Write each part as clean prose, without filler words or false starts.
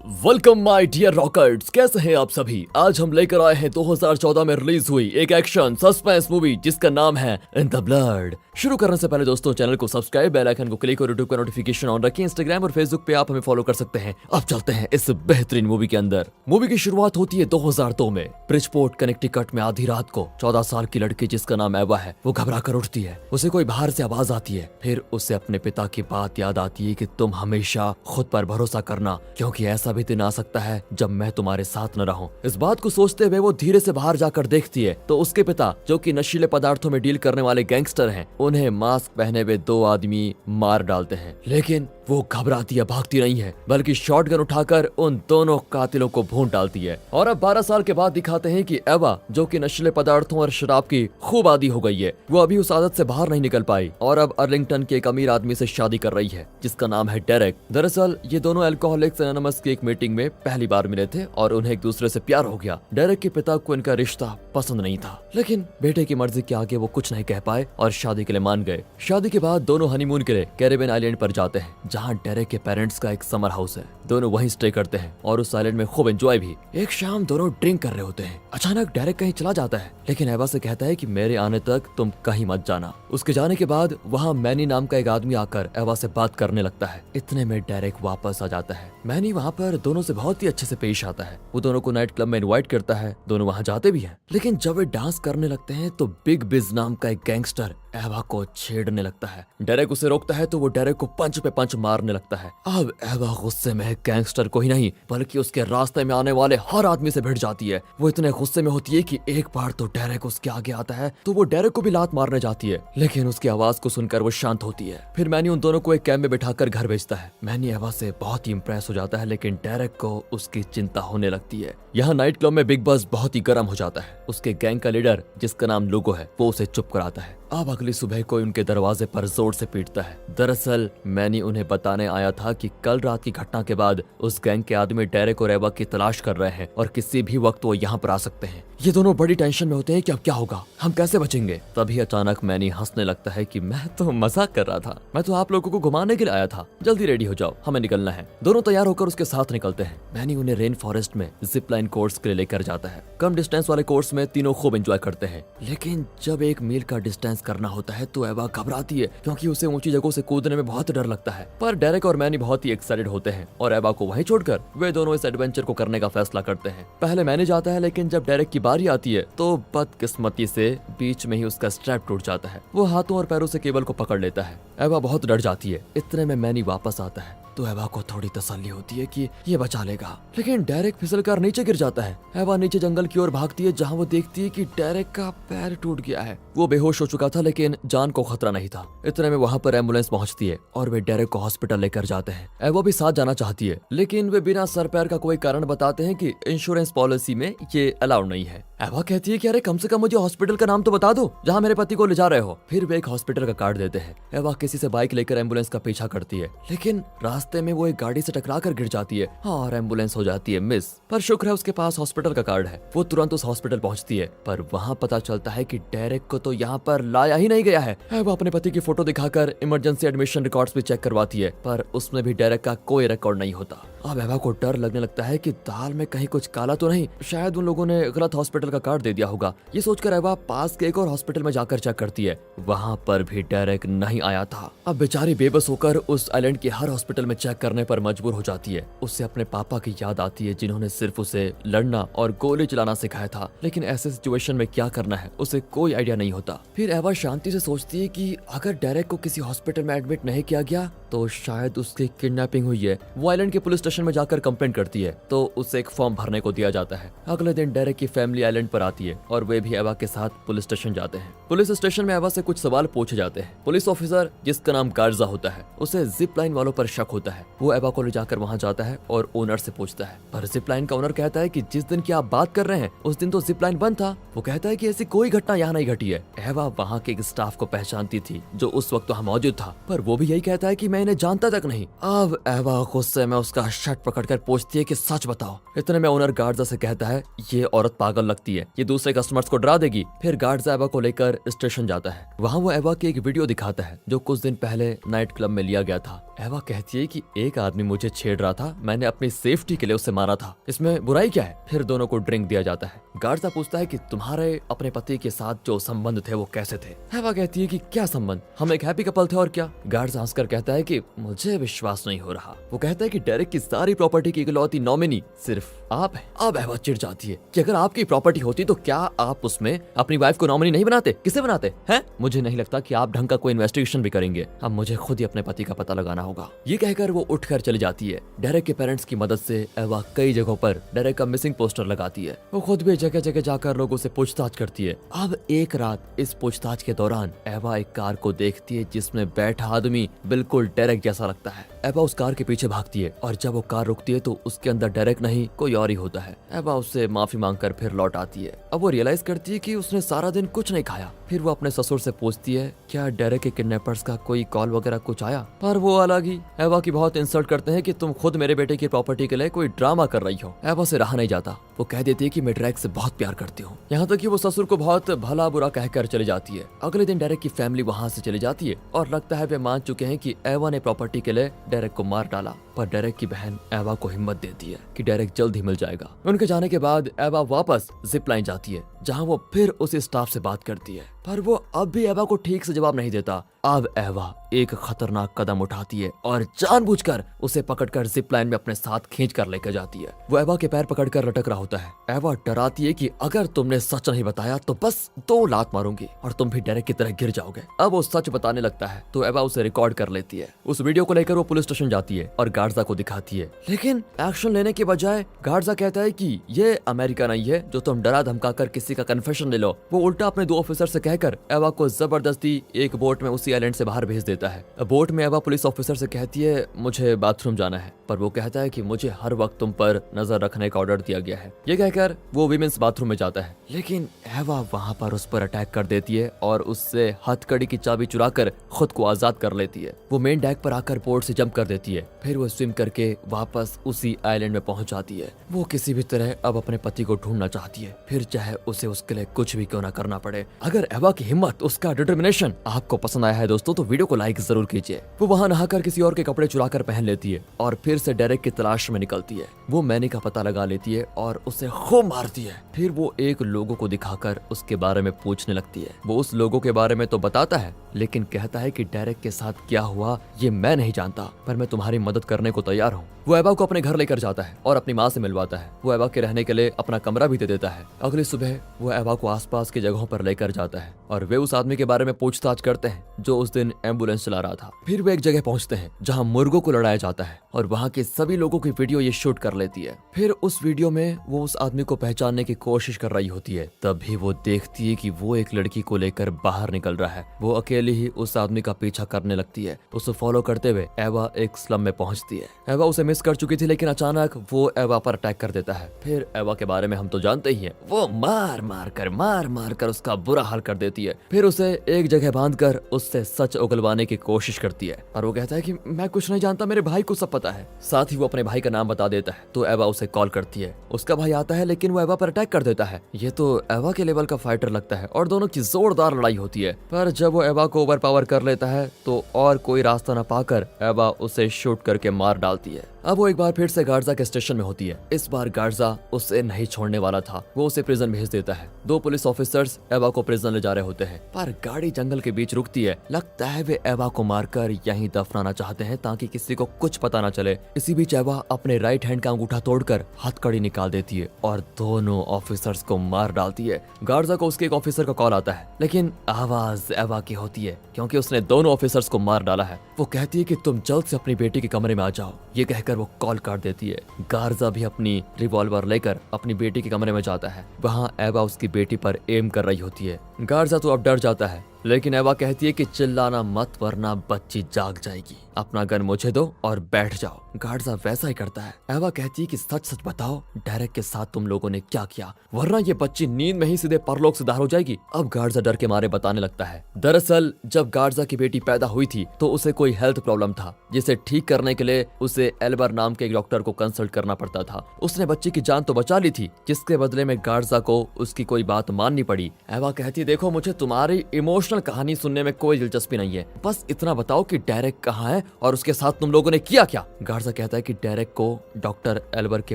Welcome my dear रॉकर्ट्स, कैसे हैं आप सभी। आज हम लेकर आए हैं 2014 में रिलीज हुई एक एक्शन सस्पेंस मूवी जिसका नाम है इन द ब्लड। शुरू करने से पहले दोस्तों चैनल को सब्सक्राइब, बेल आइकन को क्लिक और यूट्यूब का नोटिफिकेशन ऑन रखें। इंस्टाग्राम और फेसबुक पे आप हमें फॉलो कर सकते हैं। अब चलते हैं इस बेहतरीन मूवी के अंदर। मूवी की शुरुआत होती है 2002 में ब्रिजपोर्ट कनेक्टिकट में। आधी रात को 14 साल की लड़की जिसका नाम एवा है वो घबरा कर उठती है। उसे कोई बाहर से आवाज आती है। फिर उसे अपने पिता की बात याद आती है कि तुम हमेशा खुद पर भरोसा करना, क्योंकि ऐसा भी दिन आ सकता है जब मैं तुम्हारे साथ न रहूं। इस बात को सोचते हुए वो धीरे से बाहर जाकर देखती है तो उसके पिता, जो कि नशीले पदार्थों में डील करने वाले गैंगस्टर हैं, उन्हें मास्क पहने हुए दो आदमी मार डालते हैं। लेकिन वो घबराती है, भागती नहीं है, बल्कि शॉटगन उठाकर उन दोनों कातिलों को भून डालती है। और अब 12 साल के बाद दिखाते हैं कि एवा, जो कि नशीले पदार्थों और शराब की खूब आदी हो गई है, वो अभी उस आदत से बाहर नहीं निकल पाई और अब अर्लिंगटन के एक अमीर आदमी से शादी कर रही है जिसका नाम है डेरेक। दरअसल ये दोनों अल्कोहलिक्स एनोनिमस की एक मीटिंग में पहली बार मिले थे और उन्हें एक दूसरे से प्यार हो गया। डेरेक के पिता को इनका रिश्ता पसंद नहीं था, लेकिन बेटे की मर्जी के आगे वो कुछ नहीं कह पाए और शादी के लिए मान गए। शादी के बाद दोनों हनीमून के लिए कैरिबियन आइलैंड पर जाते हैं, जहाँ डेरेक के पेरेंट्स का एक समर हाउस है। दोनों वहीं स्टे करते हैं और उस आइलैंड में खूब एंजॉय भी। एक शाम दोनों ड्रिंक कर रहे होते हैं। अचानक डेरेक कहीं चला जाता है, लेकिन एवा से कहता है कि मेरे आने तक तुम कहीं मत जाना। उसके जाने के बाद वहाँ मैनी नाम का एक आदमी आकर एवा से बात करने लगता है। इतने में डेरेक वापस आ जाता है। मैनी वहाँ पर दोनों से बहुत ही अच्छे से पेश आता है। वो दोनों को नाइट क्लब में इनवाइट करता है। दोनों वहाँ जाते भी हैं, लेकिन जब वे डांस करने लगते हैं तो बिग बिज नाम का एक गैंगस्टर एवा को छेड़ने लगता है। डेरेक उसे रोकता है तो वो डेरेक को पंच पे पंच मारने लगता है। अब एवा गुस्से में गैंगस्टर को ही नहीं बल्कि उसके रास्ते में आने वाले हर आदमी से भिड़ जाती है। वो इतने गुस्से में होती है कि एक बार तो डेरेक उसके आगे आता है तो वो डेरेक को भी लात मारने जाती है, लेकिन उसकी आवाज को सुनकर वो शांत होती है। फिर मैनी उन दोनों को एक कैंप में बिठाकर घर भेजता है। मैनी एवा से बहुत ही इंप्रेस हो जाता है, लेकिन डेरेक को उसकी चिंता होने लगती है। यहाँ नाइट क्लब में बिग बस बहुत ही गर्म हो जाता है। उसके गैंग का लीडर, जिसका नाम लोगो है, वो उसे चुप कराता है। अब अगली सुबह कोई उनके दरवाजे पर जोर से पीटता है। दरअसल मैनी उन्हें बताने आया था कि कल रात की घटना के बाद उस गैंग के आदमी डेरेक और एवा की तलाश कर रहे हैं और किसी भी वक्त वो यहाँ पर आ सकते हैं। ये दोनों बड़ी टेंशन में होते हैं कि अब क्या होगा, हम कैसे बचेंगे। तभी अचानक मैनी हंसने लगता है कि मैं तो मजाक कर रहा था, मैं तो आप लोगों को घुमाने के लिए आया था। जल्दी रेडी हो जाओ, हमें निकलना है। दोनों तैयार होकर उसके साथ निकलते हैं। मैनी उन्हें रेन फॉरेस्ट में जिप लाइन कोर्स के लिए लेकर जाता है। कम डिस्टेंस वाले कोर्स में तीनों खूब एंजॉय करते हैं, लेकिन जब 1 मील का डिस्टेंस करना होता है तो एवा घबराती है, क्योंकि उसे ऊंची जगहों से कूदने में बहुत डर लगता है। पर डेरेक और मैनी बहुत ही एक्साइटेड होते हैं और एवा को वहीं छोड़कर वे दोनों इस एडवेंचर को करने का फैसला करते हैं। पहले मैनी जाता है, लेकिन जब डेरेक की बारी आती है तो बदकिस्मती से बीच में ही उसका स्ट्रैप टूट जाता है। वो हाथों और पैरों से केबल को पकड़ लेता है। एवा बहुत डर जाती है। इतने में मैनी वापस आता है तो एवा को थोड़ी तसल्ली होती है कि ये बचा लेगा, लेकिन डेरेक फिसलकर नीचे गिर जाता है। एवा नीचे जंगल की ओर भागती है, जहाँ वो देखती है कि डेरेक का पैर टूट गया है। वो बेहोश हो चुका था, लेकिन जान को खतरा नहीं था। इतने में वहाँ पर एम्बुलेंस पहुँचती है और वे डेरेक को हॉस्पिटल लेकर जाते हैं। एवा भी साथ जाना चाहती है, लेकिन वे बिना सर पैर का कोई कारण बताते हैं कि इंश्योरेंस पॉलिसी में ये अलाउड नहीं है। एवा कहती है कि अरे कम से कम मुझे हॉस्पिटल का नाम तो बता दो जहाँ मेरे पति को ले जा रहे हो। फिर वे एक हॉस्पिटल का कार्ड देते हैं। एवा किसी से बाइक लेकर एम्बुलेंस का पीछा करती है, लेकिन रास्ते में वो एक गाड़ी से टकराकर गिर जाती है और एम्बुलेंस हो जाती है मिस। पर शुक्र है उसके पास हॉस्पिटल का कार्ड है। वो तुरंत उस हॉस्पिटल पहुंचती है, पर वहाँ पता चलता है कि डेरेक को तो यहाँ पर लाया ही नहीं गया है। एवा अपने पति की फोटो दिखाकर इमरजेंसी एडमिशन रिकॉर्ड्स भी चेक करवाती है, पर उसमें भी डेरेक का कोई रिकॉर्ड नहीं होता। अब एवा को डर लगने लगता है कि दाल में कहीं कुछ काला तो नहीं, शायद उन लोगों ने गलत हॉस्पिटल का कार्ड दे दिया होगा। ये सोचकर एवा पास के एक और हॉस्पिटल में जाकर चेक करती है। वहाँ पर भी डेरेक नहीं आया था। अब बेचारी बेबस होकर उस आइलैंड के हर हॉस्पिटल में चेक करने पर मजबूर हो जाती है। उससे अपने पापा की याद आती है, जिन्होंने सिर्फ उसे लड़ना और गोली चलाना सिखाया था, लेकिन ऐसे सिचुएशन में क्या करना है उसे कोई आइडिया नहीं होता। फिर एवा शांति से सोचती है कि अगर डेरेक को किसी हॉस्पिटल में एडमिट नहीं किया गया तो शायद उसकी किडनैपिंग हुई है। वो आइलैंड के पुलिस स्टेशन में जाकर कंप्लेंट करती है तो उसे एक फॉर्म भरने को दिया जाता है। अगले दिन डेरेक की फैमिली आइलैंड पर आती है और वे भी एवा के साथ पुलिस स्टेशन जाते हैं। पुलिस स्टेशन में एवा से कुछ सवाल पूछे जाते हैं। पुलिस ऑफिसर, जिसका नाम गार्जा होता है, उसे जिप लाइन वालों पर शक होता है। वो एवा को ले जाकर वहाँ जाता है और ओनर से पूछता है, पर जिप लाइन का ओनर कहता है कि जिस दिन की आप बात कर रहे हैं उस दिन तो जिप लाइन बंद था। वो कहता है कि ऐसी कोई घटना यहाँ नहीं घटी है। एवा वहाँ के एक स्टाफ को पहचानती थी जो उस वक्त वहाँ मौजूद था, पर वो भी यही कहता है कि मैं इन्हें जानता तक नहीं। अब एवा गुस्से में उसका शर्ट पकड़कर पूछती है कि सच बताओ। इतने में ओनर गार्जा से कहता है, ये औरत पागल लगती है, ये दूसरे कस्टमर्स को डरा देगी। फिर गार्जा एवा को लेकर स्टेशन जाता है। वहाँ वो एवा की एक वीडियो दिखाता है जो कुछ दिन पहले नाइट क्लब में लिया गया था। एवा कहती है कि एक आदमी मुझे छेड़ रहा था, मैंने अपनी सेफ्टी के लिए उसे मारा था, इसमें बुराई क्या है? फिर दोनों को ड्रिंक दिया जाता है। गार्जा पूछता है कि तुम्हारे अपने पति के साथ जो संबंध थे वो कैसे थे? एवा कहती है कि क्या संबंध, हम एक हैप्पी कपल थे और क्या। गार्जा हंसकर कहता है कि मुझे विश्वास नहीं हो रहा। वो कहता है कि डेरेक की सारी प्रॉपर्टी की इकलौती नॉमिनी सिर्फ आप है। अब एवा चिढ़ जाती है कि अगर आपकी प्रॉपर्टी होती तो क्या आप उसमें अपनी वाइफ को नॉमिनी नहीं बनाते? किसे बनाते हैं? मुझे नहीं लगता कि आप ढंग का कोई इन्वेस्टिगेशन भी करेंगे। अब मुझे खुद ही अपने पति का पता लगाना होगा। ये कहकर वो उठकर चली जाती है। डेरेक के पेरेंट्स की मदद से एवा कई जगहों पर डेरेक का मिसिंग पोस्टर लगाती है। वो खुद भी जगह जगह जाकर लोगों से पूछताछ करती है। अब एक रात इस पूछताछ के दौरान एवा एक कार को देखती है जिसमें बैठा आदमी बिल्कुल डेरेक जैसा लगता है। एवा उस कार के पीछे भागती है और जब वो कार रुकती है तो उसके अंदर डेरेक नहीं कोई और ही होता है। एवा उससे माफी मांगकर फिर लौट आती है। अब वो रियलाइज करती है कि उसने सारा दिन कुछ नहीं खाया। फिर वो अपने ससुर से पूछती है क्या डेरेक के किडनैपर्स का कोई कॉल वगैरह कुछ आया, पर वो अलग ही एवा की बहुत इंसल्ट करते हैं कि तुम खुद मेरे बेटे की प्रॉपर्टी के लिए कोई ड्रामा कर रही हो। एवा से रहा नहीं जाता। वो कह देती है कि मैं डेरेक से बहुत प्यार करती हूँ। यहाँ तक कि वो ससुर को बहुत भला बुरा कहकर चली जाती है। अगले दिन डेरेक की फैमिली वहाँ से चली जाती है और लगता है वे मान चुके हैं कि एवा ने प्रॉपर्टी के लिए डेरेक को मार डाला। पर डेरेक की बहन एवा को हिम्मत देती है कि डेरेक जल्द ही मिल जाएगा। उनके जाने के बाद एवा वापस जिप लाइन जाती है जहाँ वो फिर उस स्टाफ से बात करती है, पर वो अब भी एवा को ठीक से जवाब नहीं देता। अब एवा एक खतरनाक कदम उठाती है और जानबूझकर उसे पकड़कर जिप लाइन में अपने साथ खींच कर लेकर जाती है। वो एवा के पैर पकड़कर लटक रहा होता है। एवा डराती है कि अगर तुमने सच नहीं बताया तो बस 2 लात मारूंगी और तुम भी डेरेक की तरह गिर जाओगे। अब वो सच बताने लगता है तो एवा उसे रिकॉर्ड कर लेती है। उस वीडियो को लेकर वो पुलिस स्टेशन जाती है और गार्जा को दिखाती है, लेकिन एक्शन लेने के बजाय गार्जा कहता है कि ये अमेरिका नहीं है जो तुम डरा धमका कर किसी का कन्फेशन ले लो। वो उल्टा अपने 2 ऑफिसर से कहकर एवा को जबरदस्ती एक बोट में उसी आइलैंड से बाहर भेज देता है। बोट में एवा पुलिस ऑफिसर से कहती है मुझे बाथरूम जाना है, पर वो कहता है कि मुझे हर वक्त तुम पर नजर रखने का ऑर्डर दिया गया है। ये कहकर वो विमेंस बाथरूम में जाता है, लेकिन एवा वहाँ पर उस पर अटैक कर देती है और उससे हथकड़ी की चाबी चुराकर खुद को आजाद कर लेती है। वो मेन डेक पर आकर बोट से जंप कर देती है। फिर वो स्विम करके वापस उसी आइलैंड में पहुंच जाती है। वो किसी भी तरह अब अपने पति को ढूंढना चाहती है, फिर चाहे उसे उसके लिए कुछ भी क्यों ना करना पड़े। अगर एवा की हिम्मत, उसका डिटर्मिनेशन आपको पसंद आया है दोस्तों तो वीडियो को लाइक जरूर कीजिए। वो वहाँ नहाकर किसी और के कपड़े चुराकर पहन लेती है और फिर से डेरेक की तलाश में निकलती है। वो मैनी का पता लगा लेती है और उसे खूब मारती है। फिर वो एक लोगों को दिखाकर उसके बारे में पूछने लगती है। वो उस लोगों के बारे में तो बताता है, लेकिन कहता है कि डेरेक के साथ क्या हुआ ये मैं नहीं जानता, पर मैं तुम्हारी मदद करने को तैयार हूँ। वो एवा को अपने घर लेकर जाता है और अपनी माँ से मिलवाता है। वो एवा के रहने के लिए अपना कमरा भी दे देता है। अगली सुबह वो एवा को आसपास की जगहों पर लेकर जाता है और वे उस आदमी के बारे में पूछताछ करते हैं जो उस दिन एम्बुलेंस चला रहा था। फिर वे एक जगह पहुंचते हैं जहां मुर्गों को लड़ाया जाता है और वहां के सभी लोगों की वीडियो ये शूट कर लेती है। फिर उस वीडियो में वो उस आदमी को पहचानने की कोशिश कर रही होती है। तभी वो देखती है कि वो एक लड़की को लेकर बाहर निकल रहा है। वो अकेली ही उस आदमी का पीछा करने लगती है। उसे फॉलो करते हुए एवा एक स्लम में पहुंचती है। एवा उसे मिस कर चुकी थी, लेकिन अचानक वो एवा पर अटैक कर देता है। फिर एवा के बारे में हम तो जानते ही हैं, वो मार मार कर उसका बुरा हाल कर देती है। फिर उसे एक जगह बांधकर उससे सच उगलवाने की कोशिश करती है और वो कहता है कि मैं कुछ नहीं जानता, मेरे भाई को सब पता है। साथ ही वो अपने भाई का नाम बता देता है। तो एवा उसे कॉल करती है। उसका भाई आता है, लेकिन वो एवा पर अटैक कर देता है। ये तो एवा के लेवल का फाइटर लगता है और दोनों की जोरदार लड़ाई होती है। पर जब वो एवा को ओवर पावर कर लेता है तो और कोई रास्ता न पाकर एवा उसे शूट करके मार डालती है। अब वो एक बार फिर से गार्जा के स्टेशन में होती है। इस बार गार्जा उसे नहीं छोड़ने वाला था। वो उसे प्रिजन भेज देता है। 2 पुलिस ऑफिसर्स एवा को प्रिजन ले जा रहे होते हैं, पर गाड़ी जंगल के बीच रुकती है। लगता है वे एवा को मारकर यहीं दफनाना चाहते हैं ताकि किसी को कुछ पता न चले। इसी बीच एवा अपने राइट हैंड का अंगूठा तोड़कर हथकड़ी निकाल देती है और दोनों ऑफिसर्स को मार डालती है। गार्जा को उसके एक ऑफिसर का कॉल आता है, लेकिन आवाज एवा की होती है क्योंकि उसने दोनों ऑफिसर्स को मार डाला है। वो कहती है कि तुम जल्द से अपनी बेटी के कमरे में आ जाओ। ये कहकर वो कॉल काट देती है। गार्जा भी अपनी रिवॉल्वर लेकर अपनी बेटी के कमरे में जाता है। वहाँ एवा उसकी बेटी पर एम कर रही होती है। गार्जा तो अब डर जाता है, लेकिन एवा कहती है कि चिल्लाना मत वरना बच्ची जाग जाएगी। अपना गन मुझे दो और बैठ जाओ। गार्जा वैसा ही करता है। एवा कहती है कि सच सच बताओ डेरेक के साथ तुम लोगों ने क्या किया, वरना ये बच्ची नींद में ही सीधे परलोक से दार हो जाएगी। अब गार्जा डर के मारे बताने लगता है। दरअसल जब गार्जा की बेटी पैदा हुई थी तो उसे कोई हेल्थ प्रॉब्लम था, जिसे ठीक करने के लिए उसे एल्बर नाम के एक डॉक्टर को कंसल्ट करना पड़ता था। उसने बच्ची की जान तो बचा ली थी, जिसके बदले में गार्जा को उसकी कोई बात माननी पड़ी। एवा कहती देखो मुझे तुम्हारी इमोशनल इमोशनल कहानी सुनने में कोई दिलचस्पी नहीं है, बस इतना बताओ कि डेरेक कहाँ है और उसके साथ तुम लोगों ने किया क्या। गार्जा कहता है कि डेरेक को डॉक्टर एल्बर के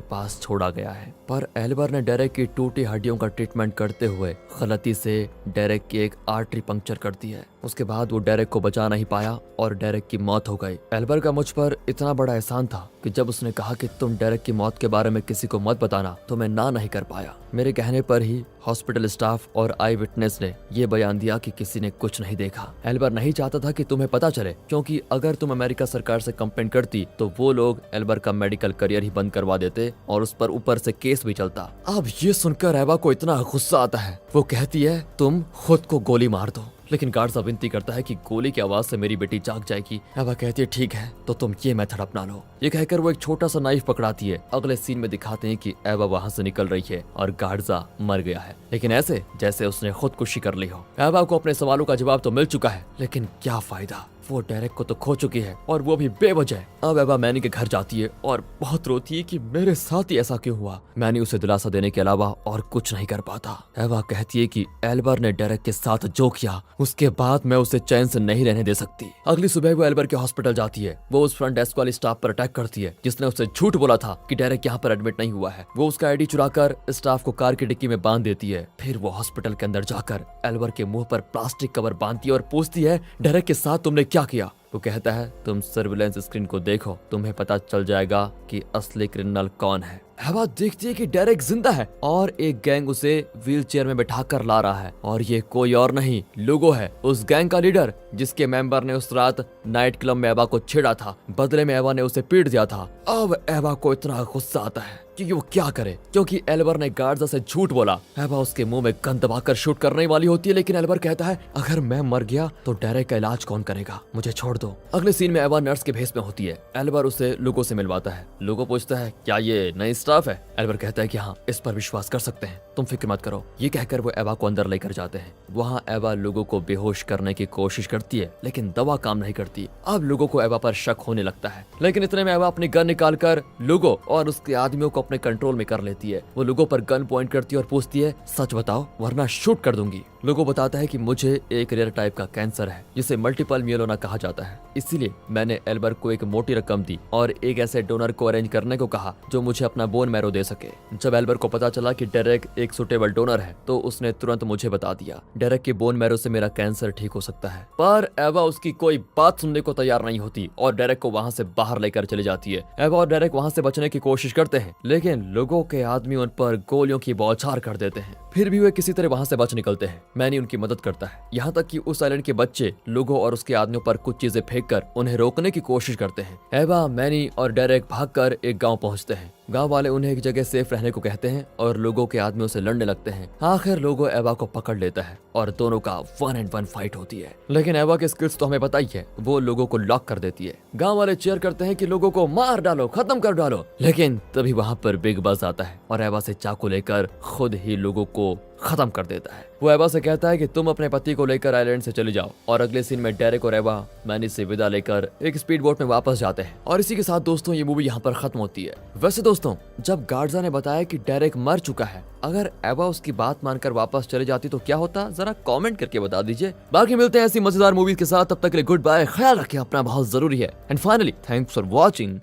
पास छोड़ा गया है, पर एल्बर ने डेरेक की टूटी हड्डियों का ट्रीटमेंट करते हुए गलती से डेरेक की एक आर्टरी पंक्चर कर दी है। उसके बाद वो डेरेक को बचा नहीं पाया और डेरेक की मौत हो गई। एल्बर का मुझ पर इतना बड़ा एहसान था कि जब उसने कहा कि तुम डेरेक की मौत के बारे में किसी को मत बताना, तो मैं ना नहीं कर पाया। मेरे कहने पर ही हॉस्पिटल स्टाफ और आई विटनेस ने ये बयान दिया कि किसी ने कुछ नहीं देखा। एल्बर नहीं चाहता था कि तुम्हें पता चले, क्योंकि अगर तुम अमेरिका सरकार से कंप्लेंट करती तो वो लोग एल्बर का मेडिकल करियर ही बंद करवा देते और उस पर ऊपर से केस भी चलता। अब ये सुनकर एवा को इतना गुस्सा आता है, वो कहती है तुम खुद को गोली मार दो, लेकिन गार्जा विनती करता है कि गोली की आवाज से मेरी बेटी जाग जाएगी। एवा कहती है ठीक है, तो तुम ये मेथड अपना लो। ये कहकर वो एक छोटा सा नाइफ पकड़ाती है। अगले सीन में दिखाते हैं कि एवा वहाँ से निकल रही है और गार्जा मर गया है, लेकिन ऐसे जैसे उसने खुदकुशी कर ली हो। एवा को अपने सवालों का जवाब तो मिल चुका है, लेकिन क्या फायदा, वो डेरेक को तो खो चुकी है और वो भी बेवजह। अब एवा मैनी के घर जाती है और बहुत रोती है कि मेरे साथ ही ऐसा क्यों हुआ। मैनी उसे दिलासा देने के अलावा और कुछ नहीं कर पाता। एवा कहती है कि एल्बर ने डेरेक के साथ जो किया उसके बाद मैं उसे चैन से नहीं रहने दे सकती। अगली सुबह वो एल्बर के हॉस्पिटल जाती है। वो उस फ्रंट डेस्क वाली स्टाफ पर अटैक करती है जिसने उसे झूठ बोला था कि डेरेक यहाँ पर एडमिट नहीं हुआ है। वो उसका आईडी चुराकर स्टाफ को कार की डिक्की में बांध देती है। फिर वो हॉस्पिटल के अंदर जाकर एल्बर के मुंह पर प्लास्टिक कवर बांधती है और पूछती है डेरेक के साथ तुमने क्या किया। वो कहता है तुम सर्विलेंस स्क्रीन को देखो, तुम्हें पता चल जाएगा कि असली क्रिमिनल कौन है। एवा देखती है कि डेरेक जिंदा है और एक गैंग उसे व्हील चेयर में बैठाकर ला रहा है और ये कोई और नहीं लुगो है, उस गैंग का लीडर जिसके मेंबर ने उस रात नाइट क्लब में एवा को छेड़ा था। बदले में एवा ने उसे पीट दिया था। अब एवा को इतना गुस्सा आता है कि वो क्या करे, क्योंकि एल्बर ने गार्जा से झूठ बोला। एवा उसके मुंह में गन दबाकर शूट करने वाली होती है, लेकिन एल्बर कहता है अगर मैं मर गया तो डेरेक का इलाज कौन करेगा, मुझे छोड़ दो। अगले सीन में एवा नर्स के भेस में होती है। एल्बर उसे लुगो से मिलवाता है। लुगो पूछता है क्या ये नई स्टाफ है। एल्बर कहता है कि हाँ, इस पर विश्वास कर सकते हैं, तुम फिक्र मत करो। ये कहकर वो एवा को अंदर लेकर जाते हैं। वहाँ एवा लोगों को बेहोश करने की कोशिश करती है, लेकिन दवा काम नहीं करती। अब लोगों को एवा पर शक होने लगता है, लेकिन इतने में एवा अपनी गन निकालकर लोगो और उसके आदमियों को अपने कंट्रोल में कर लेती है। वो लोगों पर गन पॉइंट करती है और पूछती है सच बताओ वरना शूट कर दूंगी। लोगो बताता है कि मुझे एक रेयर टाइप का कैंसर है जिसे मल्टीपल मियोलोमा कहा जाता है, इसीलिए मैंने एल्बर को एक मोटी रकम दी और एक ऐसे डोनर को अरेंज करने को कहा जो मुझे अपना बोन मैरो दे सके। जब एल्बर को पता चला कि डेरेक एक सुटेबल डोनर है तो उसने तुरंत मुझे बता दिया डेरेक के बोन मैरो से मेरा कैंसर ठीक हो सकता है। पर एवा उसकी कोई बात सुनने को तैयार नहीं होती और डेरेक को वहाँ से बाहर लेकर चली जाती है। एवा और डेरेक वहाँ से बचने की कोशिश करते हैं, लेकिन लोगों के आदमी उन पर गोलियों की बौछार कर देते हैं। फिर भी वे किसी तरह वहाँ से बच निकलते हैं। मैनी उनकी मदद करता है, यहाँ तक कि उस आइलैंड के बच्चे लोगों और उसके आदमियों पर कुछ चीजें फेंककर उन्हें रोकने की कोशिश करते हैं। एवा, मैनी और डेरेक भागकर एक गांव पहुंचते हैं। गांव वाले उन्हें एक जगह सेफ रहने को कहते हैं और लोगों के आदमियों से लड़ने लगते हैं। आखिर लोगो एवा को पकड़ लेता है और दोनों का 1-on-1 फाइट होती है, लेकिन एवा की स्किल्स तो हमें पता ही है, वो लोगों को लॉक कर देती है। गांव वाले चीयर करते हैं कि लोगों को मार डालो, खत्म कर डालो, लेकिन तभी वहाँ पर बिग बस आता है और एवा से चाकू लेकर खुद ही लोगों को खत्म कर देता है। वो एवा से कहता है कि तुम अपने पति को लेकर आइलैंड से चली जाओ और अगले सीन में डेरेक और एवा मैनी से विदा लेकर एक स्पीड बोट में वापस जाते हैं। और इसी के साथ दोस्तों ये मूवी यहाँ पर खत्म होती है। वैसे दोस्तों, जब गार्जा ने बताया कि डेरेक मर चुका है, अगर एवा उसकी बात मानकर वापस चले जाती तो क्या होता, जरा कमेंट करके बता दीजिए। बाकी मिलते हैं ऐसी मजेदार मूवीज के साथ, तब तक के लिए गुड बाय, ख्याल रखिए अपना, बहुत जरूरी है। And finally thanks for watching.